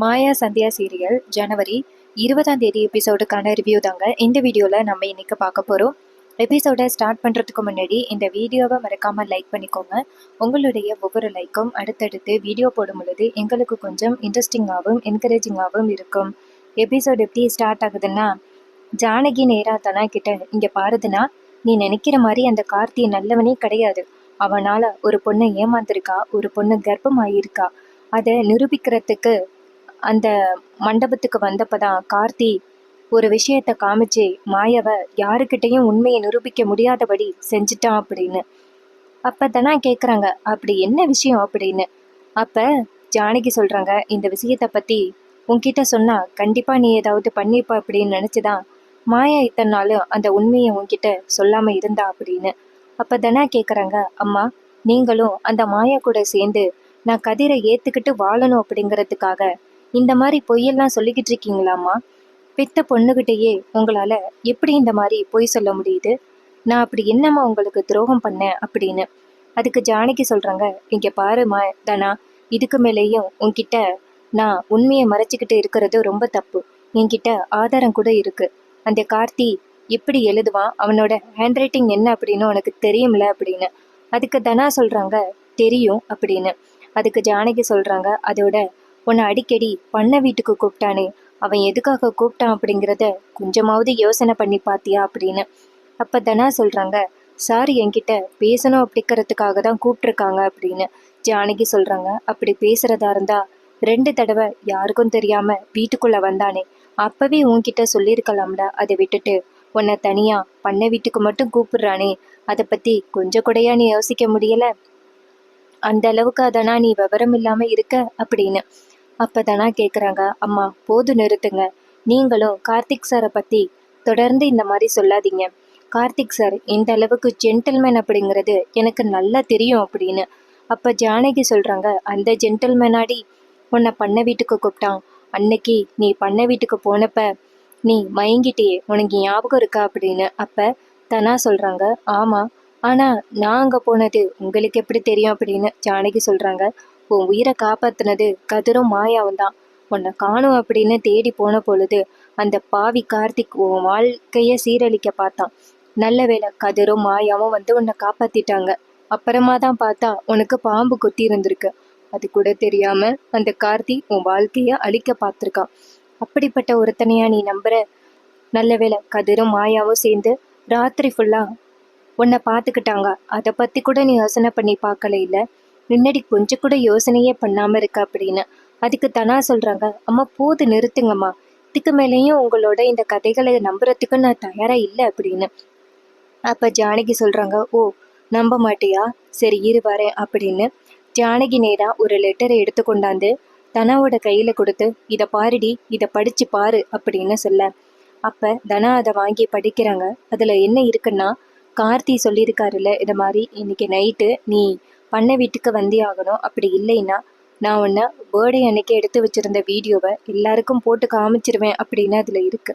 மாயா Sandhya serial ஜனவரி 20ஆம் தேதி எபிசோடுக்கான review தாங்க இந்த வீடியோவில் நம்ம இன்னைக்கு பார்க்க போகிறோம். எபிசோடை ஸ்டார்ட் பண்ணுறதுக்கு முன்னாடி இந்த வீடியோவை மறக்காமல் லைக் பண்ணிக்கோங்க. உங்களுடைய ஒவ்வொரு லைக்கும் அடுத்தடுத்து வீடியோ போடும் பொழுது எங்களுக்கு கொஞ்சம் இன்ட்ரெஸ்டிங்காகவும் என்கரேஜிங்காகவும் இருக்கும். எபிசோடு எப்படி ஸ்டார்ட் ஆகுதுன்னா, ஜானகி நேரா தனா கிட்ட, இங்கே பாருதுன்னா, நீ நினைக்கிற மாதிரி அந்த கார்த்தி நல்லவனே கிடையாது. அவனால் ஒரு பொண்ணை ஏமாந்துருக்கா, ஒரு பொண்ணு கர்ப்பமாயிருக்கா. அதை நிரூபிக்கிறதுக்கு அந்த மண்டபத்துக்கு வந்தப்பதான் கார்த்தி ஒரு விஷயத்த காமிச்சு மாயாவை யாருக்கிட்டையும் உண்மையை நிரூபிக்க முடியாதபடி செஞ்சுட்டான் அப்படின்னு. அப்ப தனா கேக்குறாங்க, அப்படி என்ன விஷயம் அப்படின்னு. அப்ப ஜானகி சொல்றாங்க, இந்த விஷயத்த பத்தி உன்கிட்ட சொன்னா கண்டிப்பா நீ ஏதாவது பண்ணிப்ப அப்படின்னு நினைச்சுதான் மாயா இத்தனை நாளும் அந்த உண்மையை உன்கிட்ட சொல்லாம இருந்தா அப்படின்னு. அப்ப தனா கேக்குறாங்க, அம்மா நீங்களும் அந்த மாயா கூட சேர்ந்து நான் கதிரை ஏத்துக்கிட்டு வாழணும் அப்படிங்கிறதுக்காக இந்த மாதிரி பொய்யெல்லாம் சொல்லிக்கிட்டு இருக்கீங்களாம்மா? பெத்த பொண்ணுகிட்டயே உங்களால எப்படி இந்த மாதிரி பொய் சொல்ல முடியுது? நான் அப்படி என்னம்மா உங்களுக்கு துரோகம் பண்ணேன் அப்படின்னு. அதுக்கு ஜானகி சொல்றாங்க, இங்க பாருமா தானா, இதுக்கு மேலேயும் உன்கிட்ட நான் உண்மையை மறைச்சிக்கிட்டு இருக்கிறது ரொம்ப தப்பு. என்கிட்ட ஆதாரம் கூட இருக்கு. அந்த கார்த்தி எப்படி எழுதுவான், அவனோட ஹேண்ட் ரைட்டிங் என்ன அப்படின்னு உனக்கு தெரியும்ல அப்படின்னு. அதுக்கு தனா சொல்றாங்க, தெரியும் அப்படின்னு. அதுக்கு ஜானகி சொல்றாங்க, அதோட உன்னை அடிக்கடி பண்ண வீட்டுக்கு கூப்பிட்டானே, அவன் எதுக்காக கூப்பிட்டான் அப்படிங்கிறத கொஞ்சமாவது யோசனை பண்ணி பாத்தியா அப்படின்னு. அப்ப தனா சொல்றாங்க, சார் என்கிட்ட பேசணும் அப்படிங்கிறதுக்காக தான் கூப்பிட்டுருக்காங்க அப்படின்னு. ஜானகி சொல்றாங்க, அப்படி பேசுறதா இருந்தா 2 தடவை யாருக்கும் தெரியாம வீட்டுக்குள்ள வந்தானே, அப்பவே உன்கிட்ட சொல்லியிருக்கலாம்ல. அதை விட்டுட்டு உன்னை தனியா பண்ண வீட்டுக்கு மட்டும் கூப்பிடுறானே, அதை பத்தி கொஞ்சம் கூடயா நீ யோசிக்க முடியல? அந்த அளவுக்கு அதனா நீ விவரம் இல்லாம இருக்க அப்படின்னு. அப்பதானா கேக்குறாங்க, அம்மா போது நிறுத்துங்க. நீங்களும் கார்த்திக் சாரை பத்தி தொடர்ந்து இந்த மாதிரி சொல்லாதீங்க. கார்த்திக் சார் இந்த அளவுக்கு ஜென்டில்மேன் அப்படிங்கிறது எனக்கு நல்லா தெரியும் அப்படின்னு. அப்ப ஜானகி சொல்றாங்க, அந்த ஜென்டில்மேனாடி உன்னை பண்ண வீட்டுக்கு கூப்பிட்டான். அன்னைக்கு நீ பண்ண வீட்டுக்கு போனப்ப நீ மயங்கிட்டியே, உனக்கு ஞாபகம் இருக்கா அப்படின்னு. அப்ப தனா சொல்றாங்க, ஆமா, ஆனா நான் அங்க போனது உங்களுக்கு எப்படி தெரியும் அப்படின்னு. ஜானகி சொல்றாங்க, உன் உயிரை காப்பாத்துனது கதிரும் மாயாவும் தான். உன்னை காணும் அப்படின்னு தேடி போன பொழுது அந்த பாவி கார்த்திக் உன் வாழ்க்கைய சீரழிக்க பார்த்தான். நல்ல வேளை கதிரும் மாயாவும் வந்து உன்னை காப்பாத்திட்டாங்க. அப்புறமா தான் பார்த்தா உனக்கு பாம்பு கொத்தி இருந்திருக்கு. அது கூட தெரியாம அந்த கார்த்தி உன் வாழ்க்கைய அழிக்க பார்த்திருக்கான். அப்படிப்பட்ட ஒருத்தனையா நீ நம்புற? நல்ல வேளை கதிரும் மாயாவும் சேர்ந்து ராத்திரி ஃபுல்லா உன்னை பார்த்துக்கிட்டாங்க. அதை பத்தி கூட நீ யோசனை பண்ணி பார்க்கல இல்ல? முன்னாடி கொஞ்சம் கூட யோசனையே பண்ணாம இருக்க அப்படின்னு. அதுக்கு தனா சொல்றாங்க, அம்மா போது நிறுத்துங்கம்மா. இதுக்கு மேலேயும் உங்களோட இந்த கதைகளை நம்புறதுக்கு நான் தயாரா இல்லை அப்படின்னு. அப்ப ஜானகி சொல்றாங்க, ஓ நம்ப மாட்டியா, சரி இரு வரேன் அப்படின்னு. ஜானகி நேரா ஒரு லெட்டரை எடுத்து கொண்டாந்து தனாவோட கையில கொடுத்து, இதை பாருடி, இதை படிச்சு பாரு அப்படின்னு சொல்ல. அப்ப தனா அதை வாங்கி படிக்கிறாங்க. அதுல என்ன இருக்குன்னா, கார்த்தி சொல்லியிருக்காருல்ல, இது மாதிரி இன்னைக்கு நைட்டு நீ பண்ண வீட்டுக்கு வந்தே ஆகணும். அப்படி இல்லைன்னா நான் உன்னை பர்த்டே அன்னைக்கு எடுத்து வச்சிருந்த வீடியோவை எல்லாருக்கும் போட்டு காமிச்சிருவேன் அப்படின்னு அதுல இருக்கு.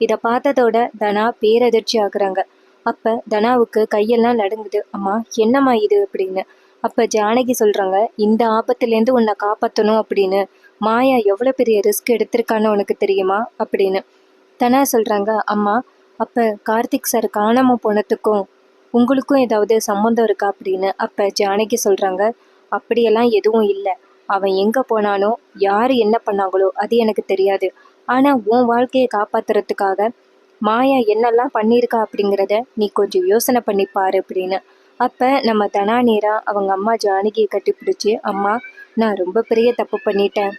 இதை பார்த்ததோட தனா பேரதிர்ச்சி ஆகுறாங்க. அப்ப தனாவுக்கு கையெல்லாம் நடுங்குது. அம்மா என்னம்மா இது அப்படின்னு. அப்ப ஜானகி சொல்றாங்க, இந்த ஆபத்துலேருந்து உன்னை காப்பாற்றணும் அப்படின்னு மாயா எவ்வளோ பெரிய ரிஸ்க் எடுத்திருக்கான்னு உனக்கு தெரியுமா அப்படின்னு. தனா சொல்றாங்க, அம்மா அப்ப கார்த்திக் சார் காணாம போனதுக்கும் உங்களுக்கும் ஏதாவது சம்மந்தம் இருக்கா அப்படின்னு. அப்ப ஜானகி சொல்றாங்க, அப்படியெல்லாம் எதுவும் இல்லை. அவன் எங்க போனானோ, யாரு என்ன பண்ணாங்களோ அது எனக்கு தெரியாது. ஆனா உன் வாழ்க்கையை காப்பாத்துறதுக்காக மாயா என்னெல்லாம் பண்ணியிருக்கா அப்படிங்கிறத நீ கொஞ்சம் யோசனை பண்ணி பாரு அப்படின்னு. அப்ப நம்ம தனா நேரா அவங்க அம்மா ஜானகியை கட்டி பிடிச்சி, அம்மா நான் ரொம்ப பெரிய தப்பு பண்ணிட்டேன்.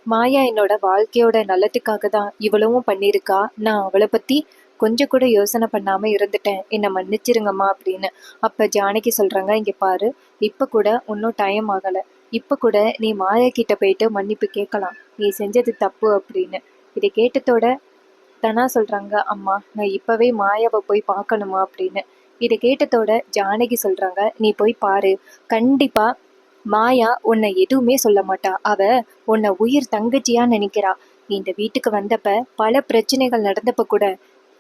மாயா என்னோட வாழ்க்கையோட நல்லதுக்காக தான் இவ்வளவும் பண்ணியிருக்கா. நான் அவளை பத்தி கொஞ்சம் கூட யோசனை பண்ணாம இருந்துட்டேன், என்னை மன்னிச்சிருங்கம்மா அப்படின்னு. அப்ப ஜானகி சொல்றாங்க, இங்க பாரு, இப்ப கூட இன்னும் டைம் ஆகல. இப்ப கூட நீ மாயா கிட்ட போயிட்டு மன்னிப்பு கேட்கலாம். நீ செஞ்சது தப்பு அப்படின்னு. இதை கேட்டதோட தனா சொல்றாங்க, அம்மா நான் இப்பவே மாயாவை போய் பார்க்கணுமா அப்படின்னு. இதை கேட்டதோட ஜானகி சொல்றாங்க, நீ போய் பாரு, கண்டிப்பா மாயா உன்னை எதுவுமே சொல்ல மாட்டா. அவ உன்னை உயிர் தங்கச்சியா நினைக்கிறா. நீ இந்த வீட்டுக்கு வந்தப்ப பல பிரச்சனைகள் நடந்தப்ப கூட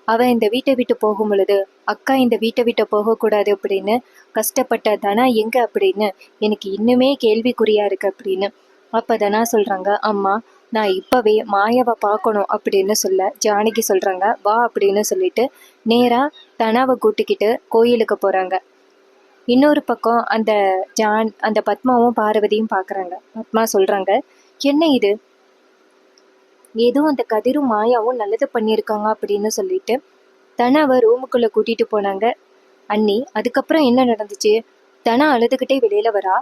அவ இந்த வீட்டை விட்டு போகும் பொழுது, அக்கா இந்த வீட்டை விட்டு போகக்கூடாது அப்படின்னு கஷ்டப்பட்ட தனா எங்க அப்படின்னு எனக்கு இன்னுமே கேள்விக்குறியா இருக்கு அப்படின்னு. அப்போ தனா சொல்கிறாங்க, அம்மா நான் இப்போவே மாயாவை பார்க்கணும் அப்படின்னு சொல்ல ஜானகி சொல்கிறாங்க, வா அப்படின்னு சொல்லிட்டு நேராக தனாவை கூட்டிக்கிட்டு கோயிலுக்கு போகிறாங்க. இன்னொரு பக்கம் அந்த பத்மாவும் பார்வதியும் பார்க்குறாங்க. பத்மா சொல்கிறாங்க, என்ன இது, ஏதோ அந்த கதிரும் மாயாவும் நல்லது பண்ணியிருக்காங்க அப்படின்னு சொல்லிட்டு தனாவை ரூமுக்குள்ளே கூட்டிகிட்டு போனாங்க அண்ணி. அதுக்கப்புறம் என்ன நடந்துச்சு? தனா அழுதுகிட்டே வெளியில வரா.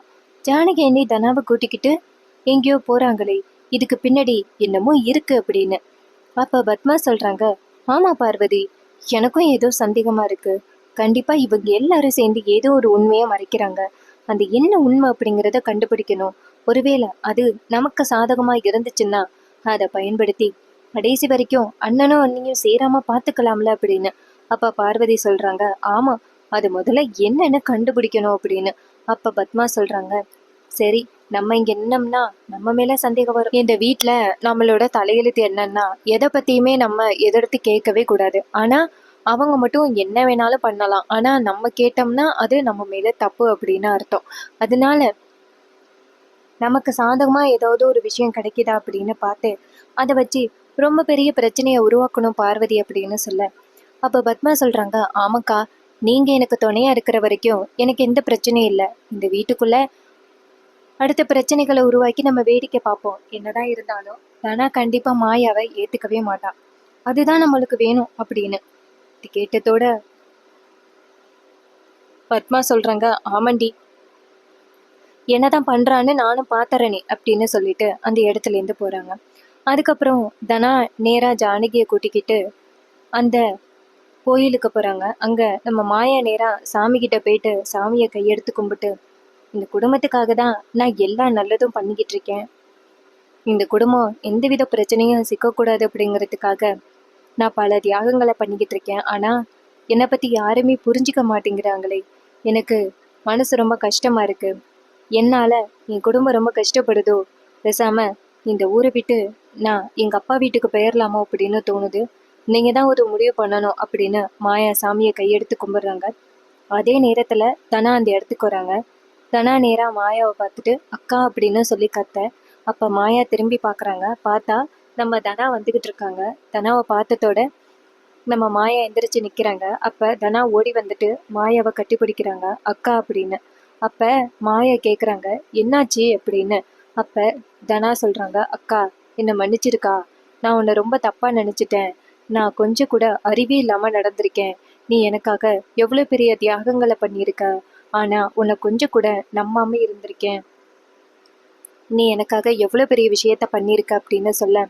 ஜானகி அண்ணி தனாவை கூட்டிக்கிட்டு எங்கேயோ போறாங்களே, இதுக்கு பின்னாடி என்னமோ இருக்கு அப்படின்னு. அப்ப பத்மா சொல்றாங்க, ஆமா பார்வதி, எனக்கும் ஏதோ சந்தேகமா இருக்கு. கண்டிப்பா இவங்க எல்லாரும் சேர்ந்து ஏதோ ஒரு உண்மையை மறைக்கிறாங்க. அந்த என்ன உண்மை அப்படிங்கிறத கண்டுபிடிக்கணும். ஒருவேளை அது நமக்கு சாதகமா இருந்துச்சுன்னா அதை பயன்படுத்தி கடைசி வரைக்கும் அண்ணனும் அண்ணியும் சேராம பாத்துக்கலாம்ல அப்படின்னு. அப்ப பார்வதி சொல்றாங்க, ஆமா, அது முதல்ல என்னன்னு கண்டுபிடிக்கணும் அப்படின்னு. அப்ப பத்மா சொல்றாங்க, சரி, நம்ம இங்க என்னம்னா நம்ம மேல சந்தேகம் வரும். இந்த வீட்டுல நம்மளோட தலையெழுத்து என்னன்னா எதை பத்தியுமே நம்ம எதிர்த்து கேட்கவே கூடாது. ஆனா அவங்க மட்டும் என்ன வேணாலும் பண்ணலாம். ஆனா நம்ம கேட்டோம்னா அது நம்ம மேல தப்பு அப்படின்னு அர்த்தம். அதனால நமக்கு சாதகமா ஏதாவது ஒரு விஷயம் கிடைக்குதா அப்படின்னு பார்த்து அதை வச்சு ரொம்ப பெரிய பிரச்சனையை உருவாக்கணும் பார்வதி அப்படின்னு சொல்ல, அப்ப பத்மா சொல்றாங்க, ஆமாக்கா, நீங்க எனக்கு துணையா இருக்கிற வரைக்கும் எனக்கு எந்த பிரச்சனையும் இல்லை. இந்த வீட்டுக்குள்ள அடுத்த பிரச்சனைகளை உருவாக்கி நம்ம வேடிக்கை பார்ப்போம். என்னதான் இருந்தாலும் தனா கண்டிப்பா மாயாவை ஏத்துக்கவே மாட்டான். அதுதான் நம்மளுக்கு வேணும் அப்படின்னு. இது கேட்டதோட பத்மா சொல்றாங்க, ஆமண்டி, என்னதான் பண்றான்னு நானும் பாத்துறேனே அப்படின்னு சொல்லிட்டு அந்த இடத்துல இருந்து போறாங்க. அதுக்கப்புறம் தனா நேரா ஜானகியை கூட்டிக்கிட்டு அந்த கோயிலுக்கு போறாங்க. அங்க நம்ம மாயா நேரா சாமி கிட்ட போயிட்டு சாமியை கையெடுத்து கும்பிட்டு, இந்த குடும்பத்துக்காக தான் நான் எல்லா நல்லதும் பண்ணிக்கிட்டு இருக்கேன். இந்த குடும்பம் எந்தவித பிரச்சனையும் சிக்கக்கூடாது அப்படிங்கிறதுக்காக நான் பல தியாகங்களை பண்ணிக்கிட்டு இருக்கேன். ஆனா என்னை பத்தி யாருமே புரிஞ்சிக்க மாட்டேங்கிறாங்களே, எனக்கு மனசு ரொம்ப கஷ்டமா இருக்கு. என்னால என் குடும்பம் ரொம்ப கஷ்டப்படுதோ, பேசாம இந்த ஊரை விட்டு நான் எங்க அப்பா வீட்டுக்கு போயிடலாமோ அப்படின்னு தோணுது. நீங்க தான் ஒரு முடிவு பண்ணணும் அப்படின்னு மாயா சாமியை கையெடுத்து கும்பிடுறாங்க. அதே நேரத்துல தனா அந்த இடத்துக்கு வராங்க. தனா நேரா மாயாவை பார்த்துட்டு அக்கா அப்படின்னு சொல்லி கத்த. அப்ப மாயா திரும்பி பாக்குறாங்க. பார்த்தா நம்ம தனா வந்துகிட்டு இருக்காங்க. தனாவை பார்த்ததோட நம்ம மாயா எந்திரிச்சு நிக்கிறாங்க. அப்ப தனா ஓடி வந்துட்டு மாயாவை கட்டி பிடிக்கிறாங்க, அக்கா அப்படின்னு. அப்ப மாயா கேக்குறாங்க, என்னாச்சு அப்படின்னு. அப்ப தனா சொல்றாங்க, அக்கா, என்னை மன்னிச்சிருக்கா, நான் உன்னை ரொம்ப தப்பா நினைச்சிட்டேன். நான் கொஞ்சம் கூட அறிவே இல்லாம நடந்திருக்கேன். நீ எனக்காக எவ்வளவு பெரிய தியாகங்களை பண்ணியிருக்க. ஆனா உன்னை கொஞ்சம் கூட நம்பாம இருந்திருக்கேன். நீ எனக்காக எவ்வளவு பெரிய விஷயத்த பண்ணியிருக்க அப்படின்னு சொல்ல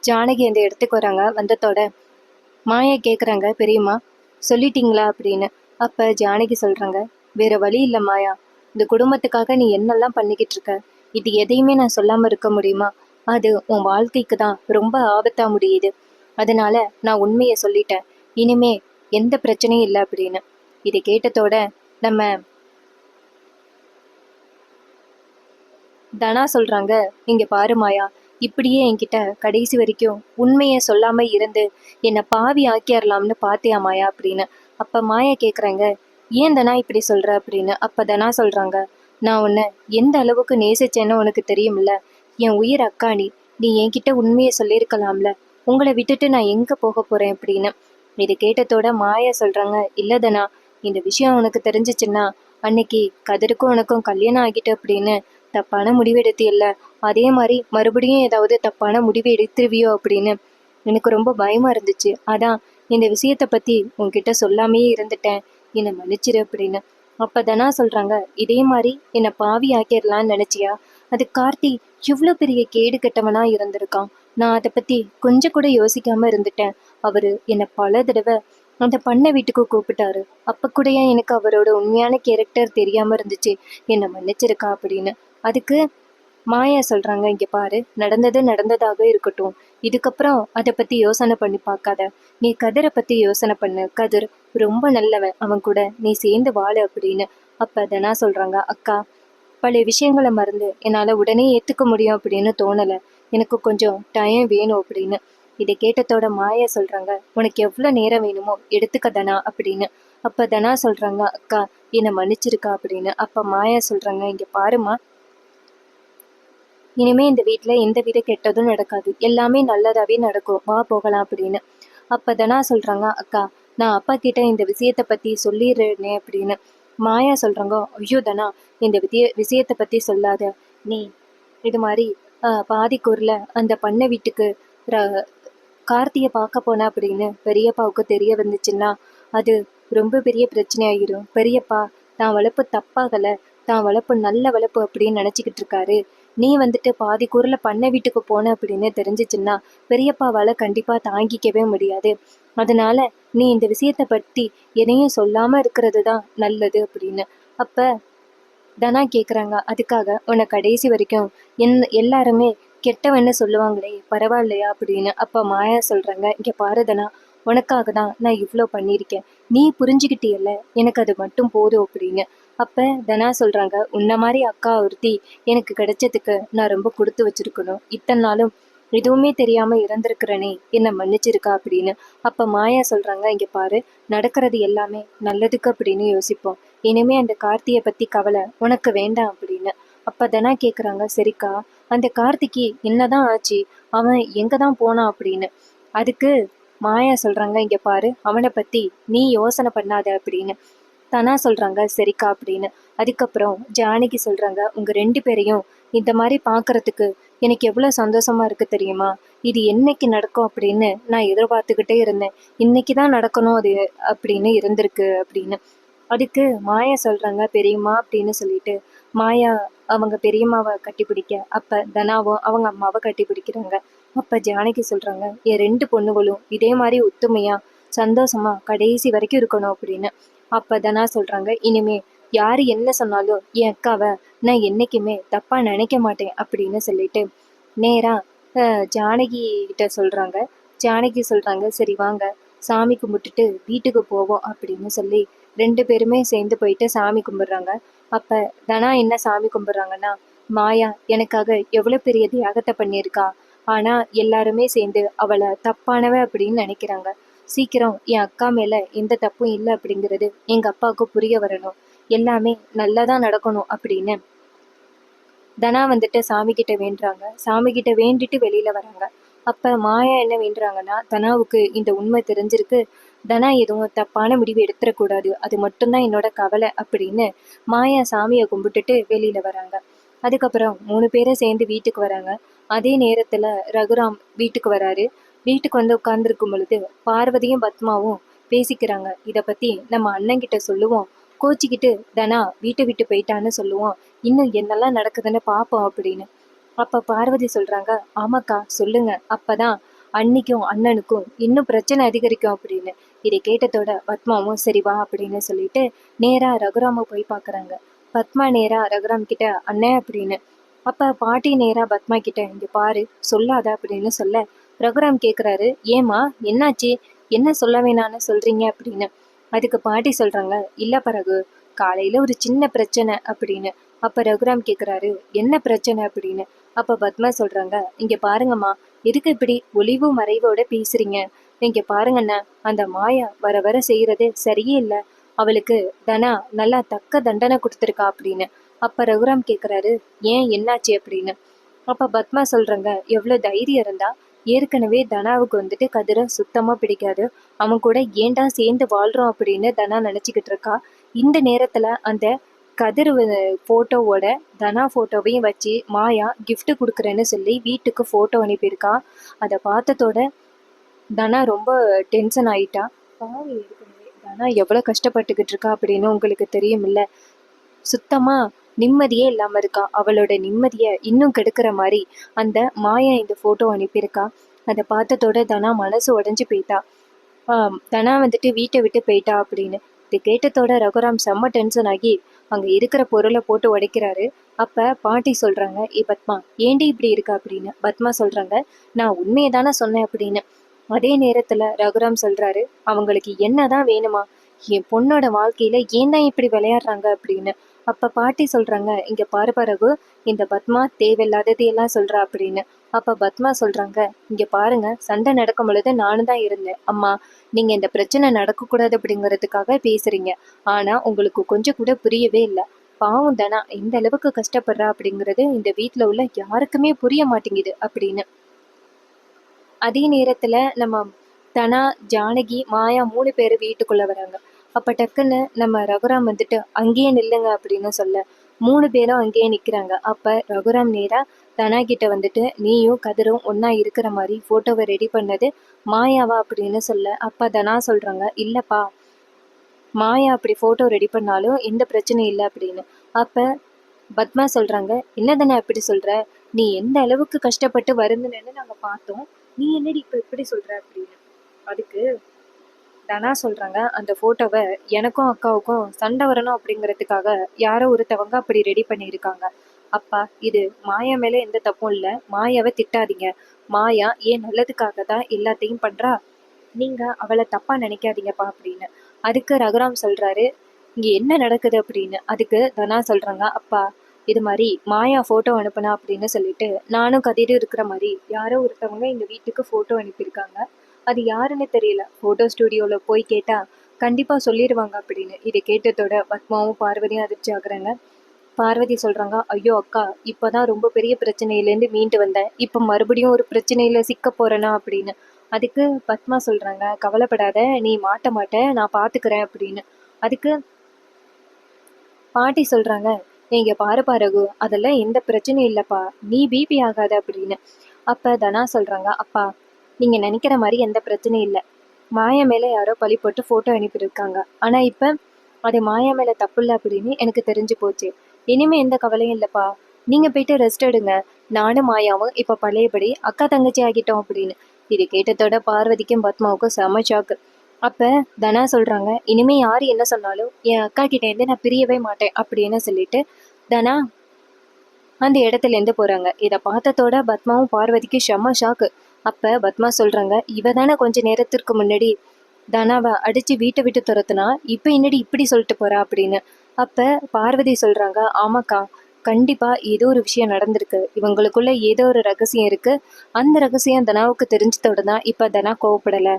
ஜானகி அந்த இடத்துக்கு வராங்க. வந்ததோட மாயா கேக்குறாங்க, பெரியம்மா சொல்லிட்டீங்களா அப்படின்னு. அப்ப ஜானகி சொல்றாங்க, வேற வழி இல்ல மாயா, இந்த குடும்பத்துக்காக நீ என்னெல்லாம் பண்ணிக்கிட்டு இருக்க, இது எதையுமே நான் சொல்லாம இருக்க முடியுமா? அது உன் வாழ்க்கைக்கு தான் ரொம்ப ஆபத்தா முடியுது. அதனால நான் உண்மையை சொல்லிட்டேன். இனிமே எந்த பிரச்சனையும் இல்லை அப்படின்னு. இதை கேட்டதோட நம்ம தனா சொல்றாங்க, இங்க பாரு மாயா, இப்படியே என்கிட்ட கடைசி வரைக்கும் உண்மையை சொல்லாம இருந்து என்னை பாவி ஆக்கிடலாம்னு பாத்தியா மாயா அப்படின்னு. அப்ப மாயா கேக்குறாங்க, ஏன் தனா இப்படி சொல்ற அப்படின்னு. அப்ப தனா சொல்றாங்க, நான் உன்னை எந்த அளவுக்கு நேசிச்சேன்னு உனக்கு தெரியும்ல, என் உயிர் அக்கா நீ, நீ என்கிட்ட உண்மையை சொல்லியிருக்கலாம்ல, உங்களை விட்டுட்டு நான் எங்க போக போறேன் அப்படின்னு. இது கேட்டதோட மாயா சொல்றாங்க, இல்ல தனா, இந்த விஷயம் உனக்கு தெரிஞ்சிச்சுன்னா அன்னைக்கு கதிருக்கும் உனக்கும் கல்யாணம் ஆகிட்டு அப்படின்னு தப்பான முடிவு எடுத்தியல்ல, அதே மாதிரி மறுபடியும் ஏதாவது தப்பான முடிவு எடுத்துருவியோ அப்படின்னு எனக்கு ரொம்ப பயமா இருந்துச்சு. அதான் இந்த விஷயத்த பத்தி உன்கிட்ட சொல்லாமே இருந்துட்டேன், என்னை மன்னிச்சிரு அப்படின்னு. அப்பதானா சொல்றாங்க, இதே மாதிரி என்னை பாவி ஆக்கிடலான்னு நினைச்சியா? அது கார்த்தி இவ்வளோ பெரிய கேடு கெட்டவனா இருந்திருக்கான். நான் அதை பத்தி கொஞ்சம் கூட யோசிக்காம இருந்துட்டேன். அவரு என்னை பல தடவை அந்த பண்ண வீட்டுக்கு கூப்பிட்டாரு. அப்ப கூட எனக்கு அவரோட உண்மையான கேரக்டர் தெரியாம இருந்துச்சு, என்னை மன்னிச்சிருக்கா அப்படின்னு. அதுக்கு மாயா சொல்றாங்க, இங்க பாரு, நடந்தது நடந்ததாக இருக்கட்டும், இதுக்கப்புறம் அதை பத்தி யோசனை பண்ணி பார்க்காத. நீ கதிரை பத்தி யோசனை பண்ணு. கதிர் ரொம்ப நல்லவன், அவன் கூட நீ சேர்ந்து வாழு அப்படின்னு. அப்ப தனா சொல்றாங்க, அக்கா, பழைய விஷயங்களை மறந்து என்னால உடனே ஏத்துக்க முடியும் அப்படின்னு தோணல, எனக்கு கொஞ்சம் டைம் வேணும் அப்படின்னு. இதை கேட்டதோட மாயா சொல்றாங்க, உனக்கு எவ்வளவு நேரம் வேணுமோ எடுத்துக்க தனா அப்படின்னு. அப்ப தனா சொல்றாங்க, அக்கா, என்னை மன்னிச்சிருக்கா அப்படின்னு. அப்ப மாயா சொல்றாங்க, இங்க பாருமா, இனிமே இந்த வீட்டுல எந்த வித கெட்டதும் நடக்காது, எல்லாமே நல்லதாவே நடக்கும், வா போகலாம் அப்படின்னு. அப்ப தனா சொல்றாங்க, அக்கா நான் அப்பா கிட்ட இந்த விஷயத்த பத்தி சொல்லிடுறேனே அப்படின்னு. மாயா சொல்றாங்க, ஐயோ தனா, இந்த விஷயத்த பத்தி சொல்லாத. நீ இது மாதிரி பாதிக்கூர்ல அந்த பண்ணை வீட்டுக்கு கார்த்தியை பார்க்க போன அப்படின்னு பெரியப்பாவுக்கு தெரிய வந்துச்சுன்னா அது ரொம்ப பெரிய பிரச்சனையாயிரும். பெரியப்பா தான் வளர்ப்பு தப்பாகலை, தான் வளர்ப்பு நல்ல வளர்ப்பு அப்படின்னு நினச்சிக்கிட்டு இருக்காரு. நீ வந்துட்டு பாதி கூறில் பண்ணை வீட்டுக்கு போன அப்படின்னு தெரிஞ்சிச்சுன்னா பெரியப்பாவால் கண்டிப்பாக தாங்கிக்கவே முடியாது. அதனால நீ இந்த விஷயத்தை பற்றி எதையும் சொல்லாமல் இருக்கிறது தான் நல்லது அப்படின்னு. அப்போ தனா கேட்குறாங்க, அதுக்காக உன்னை கடைசி வரைக்கும் எல்லாருமே கெட்டவன்னு சொல்லுவாங்களே, பரவாயில்லையா அப்படின்னு. அப்போ மாயா சொல்கிறாங்க, இங்கே பாரு தனா, உனக்காக தான் நான் இவ்வளோ பண்ணியிருக்கேன், நீ புரிஞ்சுக்கிட்டியல்ல, எனக்கு அது மட்டும் போதும் அப்படின்னு. அப்போ தனா சொல்கிறாங்க, உன்ன மாதிரி அக்கா ஒருத்தி எனக்கு கிடைச்சதுக்கு நான் ரொம்ப கொடுத்து வச்சிருக்கணும், இத்தனை நாளும் எதுவுமே தெரியாமல் இறந்துருக்கிறனே, என்னை மன்னிச்சிருக்கா அப்படின்னு. அப்போ மாயா சொல்கிறாங்க, இங்கே பாரு, நடக்கிறது எல்லாமே நல்லதுக்கு அப்படின்னு யோசிப்போம், இனிமே அந்த கார்த்தியை பற்றி கவலை உனக்கு வேண்டாம் அப்படின்னு. அப்போ தனா கேட்குறாங்க, சரிக்கா, அந்த கார்த்திக்கு என்னதான் ஆச்சு, அவன் எங்கே தான் போனான் அப்படின்னு. அதுக்கு மாயா சொல்கிறாங்க, இங்கே பாரு, அவனை பற்றி நீ யோசனை பண்ணாத அப்படின்னு. தனா சொல்கிறாங்க, சரிக்கா அப்படின்னு. அதுக்கப்புறம் ஜானகி சொல்கிறாங்க, உங்கள் 2 பேரையும் இந்த மாதிரி பார்க்குறதுக்கு எனக்கு எவ்வளோ சந்தோஷமா இருக்குது தெரியுமா, இது என்னைக்கு நடக்கும் அப்படின்னு நான் எதிர்பார்த்துக்கிட்டே இருந்தேன், இன்னைக்கு தான் நடக்கணும் அது அப்படின்னு இருந்திருக்கு அப்படின்னு. அதுக்கு மாயா சொல்கிறாங்க, பெரியம்மா அப்படின்னு சொல்லிட்டு மாயா அவங்க பெரியம்மாவை கட்டி பிடிக்க, அப்போ தனாவும் அவங்க அம்மாவை கட்டி பிடிக்கிறாங்க. அப்போ ஜானகி சொல்கிறாங்க, என் 2 பொண்ணுகளும் இதே மாதிரி ஒத்துமையா சந்தோஷமா கடைசி வரைக்கும் இருக்கணும் அப்படின்னு. அப்போ தனா சொல்கிறாங்க, இனிமே யார் என்ன சொன்னாலும் என் அக்காவை நான் என்றைக்குமே தப்பாக நினைக்க மாட்டேன் அப்படின்னு சொல்லிட்டு நேராக ஜானகி கிட்ட சொல்கிறாங்க. ஜானகி சொல்கிறாங்க, சரி வாங்க சாமி கும்பிட்டுட்டு வீட்டுக்கு போவோம் அப்படின்னு சொல்லி 2 பேருமே சேர்ந்து போயிட்டு சாமி கும்பிட்றாங்க. அப்போ தனா என்ன சாமி கும்பிட்றாங்கன்னா, மாயா எனக்காக எவ்வளோ பெரிய தியாகத்தை பண்ணியிருக்கா, ஆனால் எல்லாருமே சேர்ந்து அவளை தப்பானவ அப்படின்னு நினைக்கிறாங்க. சீக்கிரம் என் அக்கா மேலே எந்த தப்பும் இல்லை அப்படிங்கிறது எங்கள் அப்பாவுக்கு புரிய வரணும், எல்லாமே நல்லதாக நடக்கணும் அப்படின்னு தனா வந்துட்டு சாமி கிட்ட வேண்டுறாங்க. சாமி கிட்ட வேண்டிட்டு வெளியில வராங்க. அப்ப மாயா என்ன வேண்டுறாங்கன்னா, தனாவுக்கு இந்த உண்மை தெரிஞ்சிருக்கு, தனா எதுவும் தப்பான முடிவு எடுத்துடக்கூடாது, அது மட்டும்தான் என்னோட கவலை அப்படின்னு மாயா சாமியை கும்பிட்டுட்டு வெளியில வராங்க. அதுக்கப்புறம் 3 பேரும் சேர்ந்து வீட்டுக்கு வராங்க. அதே நேரத்துல ரகுராம் வீட்டுக்கு வராரு. வீட்டுக்கு வந்து உட்கார்ந்துருக்கும் பொழுது பார்வதியும் பத்மாவும் பேசிக்கிறாங்க. இதை பத்தி நம்ம அண்ணன் கிட்ட சொல்லுவோம், கோச்சிக்கிட்டு தனா வீட்டை விட்டு போயிட்டான்னு சொல்லுவோம், இன்னும் என்னெல்லாம் நடக்குதுன்னு பார்ப்போம் அப்படின்னு. அப்ப பார்வதி சொல்றாங்க, ஆமாக்கா சொல்லுங்க, அப்பதான் அன்னிக்கும் அண்ணனுக்கும் இன்னும் பிரச்சனை அதிகரிக்கும் அப்படின்னு. இதை கேட்டதோட பத்மாவும் சரி வா அப்படின்னு சொல்லிட்டு நேரா ரகுராம போய் பாக்குறாங்க. பத்மா நேரா ரகுராம் கிட்ட அண்ணன் அப்படின்னு. அப்ப பாட்டி நேரா பத்மா கிட்ட, இங்க பாரு சொல்லாத அப்படின்னு சொல்ல ரகுராம் கேக்குறாரு, ஏமா என்னாச்சு, என்ன சொல்ல வேணான்னு சொல்றீங்க அப்படின்னு. அதுக்கு பாட்டி சொல்றாங்க, இல்ல பிறகு காலையில ஒரு சின்ன பிரச்சனை அப்படின்னு. அப்ப ரகுராம் கேக்குறாரு, என்ன பிரச்சனை அப்படின்னு. அப்ப பத்மா சொல்றாங்க, இங்க பாருங்கம்மா, எதுக்கு இப்படி ஒளிவு மறைவோட பேசுறீங்க, இங்க பாருங்கண்ணா, அந்த மாயா வர வர செய்யறது சரியே இல்லை, அவளுக்கு தனா நல்லா தக்க தண்டனை கொடுத்துருக்கா அப்படின்னு. அப்ப ரகுராம் கேக்குறாரு, ஏன் என்னாச்சு அப்படின்னு. அப்ப பத்மா சொல்றாங்க, எவ்வளவு தைரியம் இருந்தா ஏற்கனவே தனாவுக்கு வந்துட்டு கதிரை சுத்தமா பிடிக்காது, அவன் கூட ஏன்டா சேர்ந்து வாழ்றோம் அப்படின்னு தனா நினைச்சுக்கிட்டு இருக்கா. இந்த நேரத்துல அந்த கதிர் போட்டோவோட தனா போட்டோவையும் வச்சு மாயா gift கொடுக்குறேன்னு சொல்லி வீட்டுக்கு போட்டோ அனுப்பியிருக்கா. அதை பார்த்ததோட தனா ரொம்ப டென்ஷன் ஆயிட்டா. பாவி, ஏற்கனவே தனா எவ்வளவு கஷ்டப்பட்டுக்கிட்டு இருக்கா அப்படின்னு உங்களுக்கு தெரியும் இல்ல, சுத்தமா நிம்மதியே இல்லாம இருக்கா. அவளோட நிம்மதியை இன்னும் கெடுக்கிற மாதிரி அந்த மாயா இந்த போட்டோ அனுப்பியிருக்கா. அதை பார்த்ததோட தனா மனசு உடஞ்சு போயிட்டா. தனா வந்துட்டு வீட்டை விட்டு போயிட்டா அப்படின்னு. இது கேட்டதோட ரகுராம் செம்ம டென்ஷன் ஆகி அங்க இருக்கிற பொருளை போட்டு உடைக்கிறாரு. அப்ப பாட்டி சொல்றாங்க, ஏ பத்மா ஏண்டி இப்படி இருக்கா அப்படின்னு. பத்மா சொல்றாங்க, நான் உண்மையை தானே சொன்னேன் அப்படின்னு. அதே நேரத்துல ரகுராம் சொல்றாரு, அவங்களுக்கு என்னதான் வேணுமா, என் பொண்ணோட வாழ்க்கையில ஏன் தான் இப்படி விளையாடுறாங்க அப்படின்னு. அப்ப பாட்டி சொல்றாங்க, இங்க பாரு ரகு, இந்த பத்மா தேவையில்லாதது எல்லாம் சொல்றா அப்படின்னு. அப்ப பத்மா சொல்றாங்க, இங்க பாருங்க, சண்டை நடக்கும் பொழுது நானும் தான் இருந்தேன் அம்மா, நீங்க இந்த பிரச்சனை நடக்கக்கூடாது அப்படிங்கிறதுக்காக பேசுறீங்க, ஆனா உங்களுக்கு கொஞ்சம் கூட புரியவே இல்லை, பாவம் தானா இந்த அளவுக்கு கஷ்டப்படுறா அப்படிங்கிறது இந்த வீட்டில் உள்ள யாருக்குமே புரிய மாட்டேங்குது அப்படின்னு. அதே நேரத்துல நம்ம தனா, ஜானகி, மாயா 3 பேர் வீட்டுக்குள்ள வராங்க. அப்ப டக்குன்னு நம்ம ரகுராம் வந்துட்டு அங்கேயே நில்லுங்க அப்படின்னு சொல்ல 3 பேரும் அங்கேயே நிக்கிறாங்க. அப்ப ரகுராம் நேரா தனா கிட்ட வந்துட்டு நீயும் கதிரும் ஒன்னா இருக்கிற மாதிரி போட்டோவை ரெடி பண்ணது மாயாவா அப்படின்னு சொல்ல அப்ப தனா சொல்றாங்க இல்லப்பா, மாயா அப்படி போட்டோ ரெடி பண்ணாலும் எந்த பிரச்சனையும் இல்லை அப்படின்னு. அப்ப பத்மா சொல்றாங்க என்ன தானே அப்படி சொல்ற, நீ எந்த அளவுக்கு கஷ்டப்பட்டு வருந்துன்னு நாங்க பார்த்தோம், நீ என்னடி இப்ப இப்படி சொல்ற அப்படின்னு. அதுக்கு தனா சொல்றாங்க அந்த போட்டோவை எனக்கும் அக்காவுக்கும் சண்டை வரணும் அப்படிங்கிறதுக்காக யாரோ ஒருத்தவங்க அப்படி ரெடி பண்ணியிருக்காங்க. அப்பா இது மாயா மேல எந்த தப்பும் இல்லை, மாயாவை திட்டாதீங்க, மாயா ஏன் நல்லதுக்காக தான் எல்லாத்தையும் பண்றா, நீங்க அவளை தப்பா நினைக்காதீங்கப்பா அப்படின்னு. அதுக்கு ரகுராம் சொல்றாரு இங்க என்ன நடக்குது அப்படின்னு. அதுக்கு தனா சொல்றாங்க அப்பா இது மாதிரி மாயா போட்டோ அனுப்புனா அப்படின்னு சொல்லிட்டு நானும் கதிரும் இருக்கிற மாதிரி யாரோ ஒருத்தவங்க எங்க வீட்டுக்கு போட்டோ அனுப்பியிருக்காங்க, அது யாருன்னு தெரியல, போட்டோ ஸ்டுடியோல போய் கேட்டா கண்டிப்பா சொல்லிடுவாங்க அப்படின்னு. இதை கேட்டதோட பத்மாவும் பார்வதியும் அதிர்ச்சி ஆகுறாங்க. பார்வதி சொல்றாங்க ஐயோ அக்கா இப்பதான் ரொம்ப பெரிய பிரச்சனையிலேருந்து மீண்டு வந்தேன், இப்ப மறுபடியும் ஒரு பிரச்சனையில சிக்க போறேனா அப்படின்னு. அதுக்கு பத்மா சொல்றாங்க கவலைப்படாத, நீ மாட்ட மாட்ட, நான் பாத்துக்கிறேன் அப்படின்னு. அதுக்கு பாட்டி சொல்றாங்க நீங்க பாருப்பா ரகு, அதெல்லாம் எந்த பிரச்சனையும் இல்லப்பா, நீ பிபி ஆகாத அப்படின்னு. அப்ப தனா சொல்றாங்க அப்பா நீங்க நினைக்கிற மாதிரி எந்த பிரச்சனையும் இல்லை, மாயா மேல யாரோ பழி போட்டு போட்டோ அனுப்பியிருக்காங்க, ஆனா இப்ப அது மாயா மேல தப்பு இல்லை அப்படின்னு எனக்கு தெரிஞ்சு போச்சு, இனிமே எந்த கவலையும் இல்லப்பா, நீங்க போயிட்டு ரெஸ்ட் எடுங்க, நானும் மாயாவும் இப்ப பழையபடி அக்கா தங்கச்சி ஆகிட்டோம் அப்படின்னு. இது கேட்டதோட பார்வதிக்கும் பத்மாவுக்கும் செம ஷாக்கு. அப்ப தனா சொல்றாங்க இனிமே யாரு என்ன சொன்னாலும் என் அக்கா கிட்ட இருந்து நான் பிரியவே மாட்டேன் அப்படின்னு சொல்லிட்டு தனா அந்த இடத்துல இருந்து போறாங்க. இதை பார்த்ததோட பத்மாவும் பார்வதிக்கு செம்ம ஷாக்கு. அப்ப பத்மா சொல்றாங்க இவ தானே கொஞ்ச நேரத்திற்கு முன்னாடி தனாவை அடிச்சு வீட்டை விட்டு துரத்துனா, இப்ப என்னடி இப்படி சொல்லிட்டு போறா அப்படின்னு. அப்ப பார்வதி சொல்றாங்க ஆமாக்கா, கண்டிப்பா ஏதோ ஒரு விஷயம் நடந்திருக்கு, இவங்களுக்குள்ள ஏதோ ஒரு ரகசியம் இருக்கு, அந்த ரகசியம் தனாவுக்கு தெரிஞ்சதோட தான் இப்ப தனா கோவப்படல,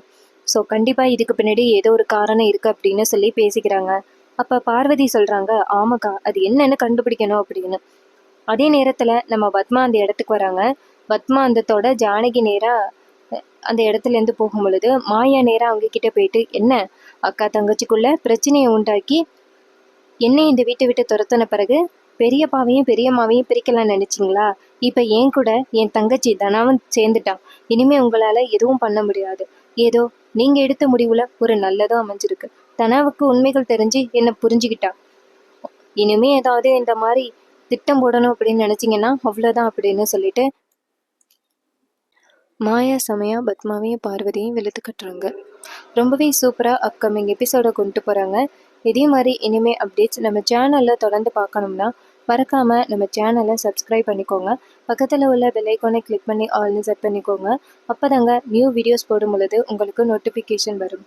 ஸோ கண்டிப்பா இதுக்கு பின்னாடி ஏதோ ஒரு காரணம் இருக்கு அப்படின்னு சொல்லி பேசிக்கிறாங்க. அப்ப பார்வதி சொல்றாங்க ஆமாக்கா அது என்னன்னு கண்டுபிடிக்கணும் அப்படின்னு. அதே நேரத்துல நம்ம பத்மா அந்த இடத்துக்கு வராங்க. பத்மா அந்தத்தோட ஜானகி நேரா அந்த இடத்துல இருந்து போகும் பொழுது மாயா நேரா அவங்க கிட்ட போயிட்டு என்ன அக்கா தங்கச்சிக்குள்ள பிரச்சனையை உண்டாக்கி என்னை இந்த வீட்டை விட்டு துரத்தின பிறகு பெரியப்பாவையும் பெரியம்மாவையும் பிரிக்கலாம் நினைச்சிங்களா, இப்ப ஏன் கூட என் தங்கச்சி தனாவும் சேர்ந்துட்டான், இனிமே உங்களால எதுவும் பண்ண முடியாது, ஏதோ நீங்க எடுத்த முடிவுல ஒரு நல்லதும் அமைஞ்சிருக்கு, தனாவுக்கு உண்மைகள் தெரிஞ்சு என்ன புரிஞ்சுக்கிட்டா, இனிமே ஏதாவது இந்த மாதிரி திட்டம் போடணும் அப்படின்னு நினைச்சீங்கன்னா அவ்வளவுதான் அப்படின்னு சொல்லிட்டு மாயா சமயா பத்மாவையும் பார்வதியும் வெளுத்து கட்டுறாங்க. ரொம்பவே சூப்பராக அப்கமிங் எபிசோட கொண்டு போகிறாங்க. இதே மாதிரி இனிமே அப்டேட்ஸ் நம்ம சேனலில் தொடர்ந்து பார்க்கணும்னா மறக்காமல் நம்ம சேனலை சப்ஸ்கிரைப் பண்ணிக்கோங்க. பக்கத்தில் உள்ள பெல் ஐகானை கிளிக் பண்ணி ஆல்னு செட் பண்ணிக்கோங்க. அப்போ தாங்க நியூ வீடியோஸ் போடும் பொழுது உங்களுக்கு நோட்டிஃபிகேஷன் வரும்.